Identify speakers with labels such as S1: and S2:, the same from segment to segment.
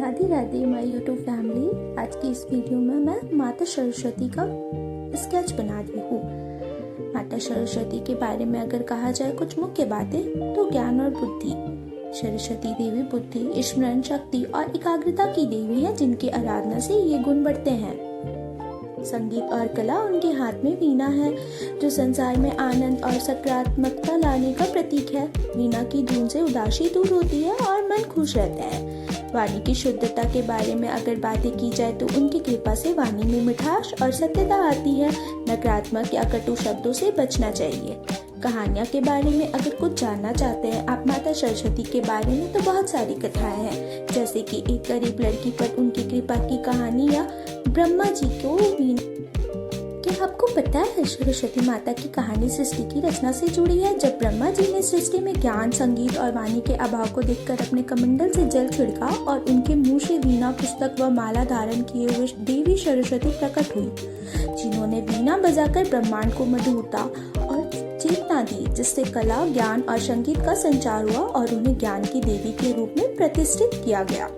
S1: Radhe Radhe my YouTube family. आज की इस वीडियो में मैं माता सरस्वती का स्केच बना रही हूँ। माता सरस्वती के बारे में अगर कहा जाए कुछ मुख्य बातें तो ज्ञान और बुद्धि। सरस्वती देवी बुद्धि, स्मरण शक्ति और एकाग्रता की देवी है, जिनकी आराधना से ये गुण बढ़ते हैं। संगीत और कला, उनके हाथ में वीणा है जो संसार में आनंद और सकारात्मकता लाने का प्रतीक है। वीणा की धुन से उदासी दूर होती है और मन खुश रहता है। वाणी की शुद्धता के बारे में अगर बातें की जाए तो उनकी कृपा से वाणी में मिठास और सत्यता आती है। नकारात्मक या कटु शब्दों से बचना चाहिए। कहानियाँ के बारे में अगर कुछ जानना चाहते हैं आप माता सरस्वती के बारे में, तो बहुत सारी कथाएं हैं, जैसे कि एक गरीब लड़की पर उनकी कृपा की कहानी या ब्रह्मा जी को क्या आपको पता है सरस्वती माता की कहानी सृष्टि की रचना से जुड़ी है। जब ब्रह्मा जी ने सृष्टि में ज्ञान, संगीत और वाणी के अभाव को देखकर अपने कमंडल से जल छिड़का और उनके मुंह से वीणा, पुस्तक व माला धारण किए हुए देवी सरस्वती प्रकट हुई, जिन्होंने वीणा बजाकर ब्रह्मांड को मधुरता और चेतना दी, जिससे कला, ज्ञान और संगीत का संचार हुआ और उन्हें ज्ञान की देवी के रूप में प्रतिष्ठित किया गया।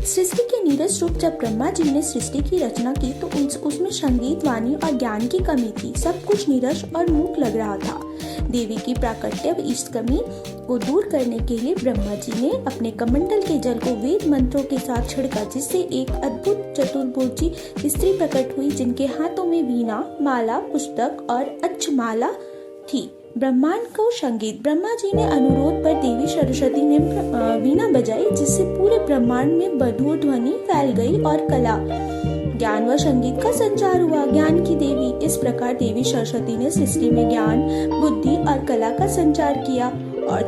S1: सृष्टि के नीरस रूप, जब ब्रह्मा जी ने सृष्टि की रचना की तो उसमें संगीत, वाणी और ज्ञान की कमी थी। सब कुछ नीरस और मूक लग रहा था। देवी की प्राकट्य इस कमी को दूर करने के लिए ब्रह्मा जी ने अपने कमंडल के जल को वेद मंत्रों के साथ छिड़का, जिससे एक अद्भुत चतुर्भुजी स्त्री प्रकट हुई, जिनके हाथों में वीणा, माला, पुस्तक और अक्षमाला थी। ब्रह्मांड को संगीत, ब्रह्मा जी ने अनुरोध पर देवी सरस्वती ने वीणा बजाई, जिससे पूरे ब्रह्मांड में मधुर ध्वनि फैल गई और कला, ज्ञान व संगीत का संचार हुआ। ज्ञान की देवी, इस प्रकार देवी सरस्वती ने सृष्टि में ज्ञान, बुद्धि और कला का संचार किया और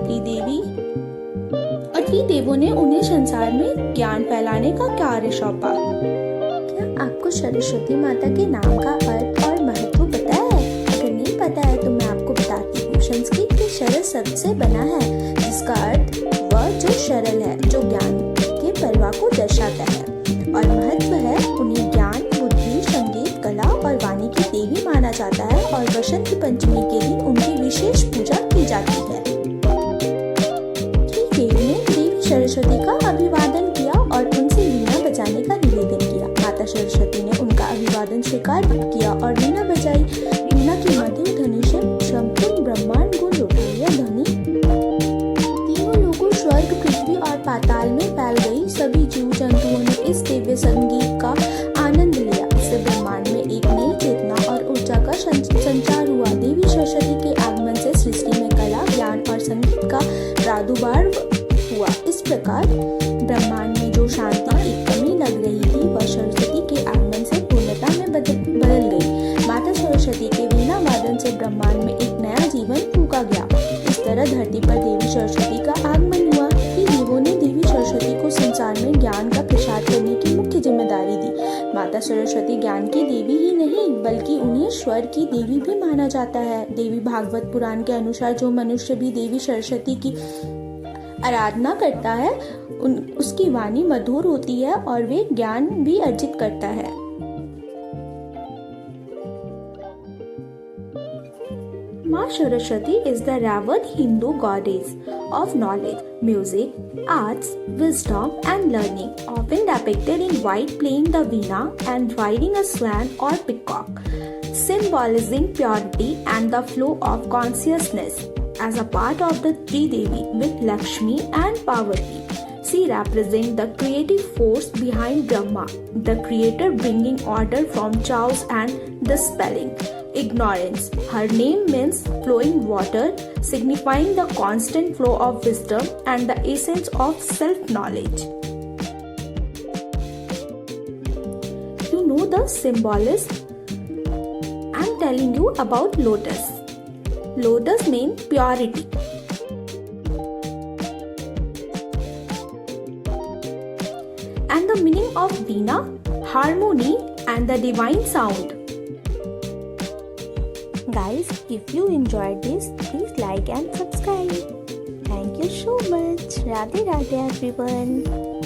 S1: त्रिदेवों ने उन्हें संसार में ज्ञान फैलाने का कार्य सौंपा। क्या आपको सरस्वती माता के नाम का अर्थ और महत्व पता है? अगर नहीं पता है तो मैं आपको बताती हूँ। संस्कृत के सरल शब्द से बना है, जिसका अर्थ वह जो सरल है, जो ज्ञान के प्रवाह को दर्शाता है, और महत्व है उन्हें ज्ञान, बुद्धि, संगीत, कला और वाणी की देवी माना जाता है और वसंत पंचमी के दिन उनकी विशेष पूजा की जाती है। देवी ने देवी सरस्वती का अभिवादन किया और उनसे वीणा बजाने का निवेदन किया। माता सरस्वती ने उनका अभिवादन स्वीकार किया और वीणा बजाई। वीणा की मधुर ध्वनि से संपूर्ण ब्रह्मांड गूंज उठा। यह ध्वनि तीनों लोगों, स्वर्ग, पृथ्वी और पाताल में फैल गई। सभी जीव जंतुओं ने इस दिव्य संगीत का आनंद लिया। इससे ब्रह्मांड में एक नई चेतना और ऊर्जा का संचार हुआ। देवी सरस्वती के आगमन से सृष्टि में कला, ज्ञान और संगीत का प्रादुर्भाव हुआ। इस प्रकार ब्रह्मांड में जो शांति की कमी लग रही थी, वह सरस्वती के आगमन से पूर्णता में बदल गई। माता सरस्वती के वीणा वादन से ब्रह्मांड में एक नया जीवन फूंका गया। इस तरह धरती पर देवी सरस्वती का आगमन हुआ कि देवों ने देवी सरस्वती को संसार में ज्ञान का प्रसार करने की मुख्य जिम्मेदारी दी। माता सरस्वती ज्ञान की देवी ही नहीं, बल्कि उन्हें स्वर की देवी भी माना जाता है। देवी भागवत पुराण के अनुसार जो मनुष्य भी देवी सरस्वती की आराधना करता है, उसकी वाणी मधुर होती है और वे ज्ञान भी अर्जित करता है। माँ Saraswati is the revered Hindu goddess of knowledge, music, arts, wisdom and learning, often depicted in white playing the veena and riding a swan or peacock, symbolizing purity and the flow of consciousness. As a part of the Tridevi with Lakshmi and Parvati, she represents the creative force behind Brahma, the creator bringing order from chaos and dispelling ignorance. Her name means flowing water, signifying the constant flow of wisdom and the essence of self-knowledge. You know the symbolism? I'm telling you about lotus. Lotus means purity. And the meaning of veena, harmony and the divine sound. Guys, if you enjoyed this, please like and subscribe. Thank you so much. Radhe Radhe everyone.